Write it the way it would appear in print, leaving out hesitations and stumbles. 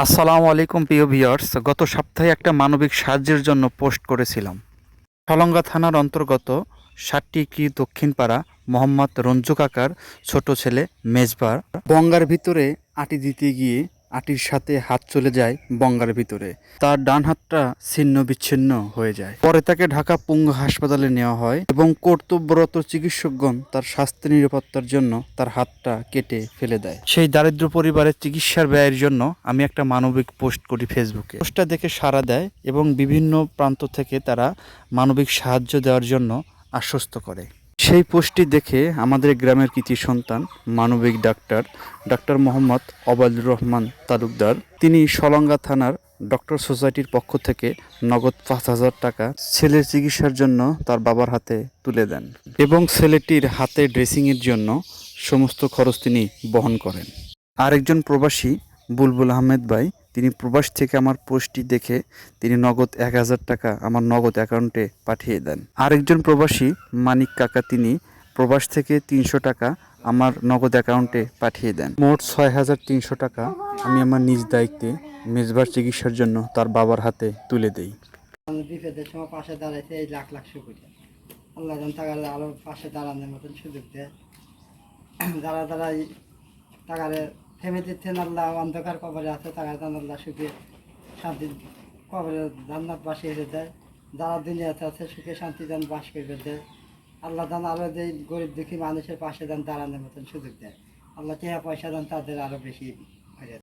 আসসালামু আলাইকুম প্রিয় ভিউয়ার্স। গত সপ্তাহে একটা মানবিক সাহায্যের জন্য পোস্ট করেছিলাম। সলঙ্গা থানার অন্তর্গত সাতটিকি দক্ষিণপাড়া মোহাম্মদ রঞ্জু কাকার ছোট ছেলে মেজবার বঙ্গার ভিতরে আটি দিতে গিয়ে আটির সাথে হাত চলে যায় বঙ্গার ভিতরে। তার ডান হাতটা ছিন্ন বিচ্ছিন্ন হয়ে যায়। পরে তাকে ঢাকা পঙ্গু হাসপাতালে নেওয়া হয় এবং কর্তব্যরত চিকিৎসকগণ তার স্বাস্থ্য নিরাপত্তার জন্য তার হাতটা কেটে ফেলে দেয়। সেই দারিদ্র পরিবারের চিকিৎসার ব্যয়ের জন্য আমি একটা মানবিক পোস্ট করি ফেসবুকে। পোস্টটা দেখে সাড়া দেয় এবং বিভিন্ন প্রান্ত থেকে তারা মানবিক সাহায্য দেওয়ার জন্য আশ্বস্ত করে। সেই পোস্টটি দেখে আমাদের গ্রামের কৃতি সন্তান মানবিক ডাক্তার মোহাম্মদ অবায়দুর রহমান তালুকদার, তিনি সলঙ্গা থানার ডক্টর সোসাইটির পক্ষ থেকে নগদ 5,000 টাকা ছেলের চিকিৎসার জন্য তার বাবার হাতে তুলে দেন এবং ছেলেটির হাতে ড্রেসিংয়ের জন্য সমস্ত খরচ তিনি বহন করেন। আরেকজন প্রবাসী বুলবুল আহমেদ ভাই, তিনি প্রবাস থেকে আমার পোস্টটি দেখে তিনি নগদ 1,000 টাকা আমার নগদ অ্যাকাউন্টে পাঠিয়ে দেন। আরেকজন প্রবাসী মানিক কাকা, তিনি প্রবাস থেকে 300 টাকা আমার নগদ অ্যাকাউন্টে পাঠিয়ে দেন। মোট 6,300 টাকা আমি আমার নিজ দায়িত্বে মেজবার চিকিৎসার জন্য তার বাবার হাতে তুলে দেই। বিপদের সময় পাশে দাঁড়াইছে এই লাখ লাখ শুক্রিয়া। আল্লাহ যেন টাকার আরও পাশে দাঁড়ানোর মতন সুযোগ দেয়। যারা যারা টাকারে থেমে দিচ্ছেন, আল্লাহ অন্ধকার কবরে আছে, টাকা যেন আল্লাহ সুখে শান্তি কবরে জান্নাত বাসী হয়ে দেয়। যারা দুনিয়াতে আছে সুখে শান্তি যেন বাস করবে দেয়। আল্লাহ যেন আরও যে গরিব দুঃখী মানুষের পাশে যেন দাঁড়ানোর মতন সুযোগ দেয়। আল্লাহ টাকা পয়সা যেন তাদের আরও বেশি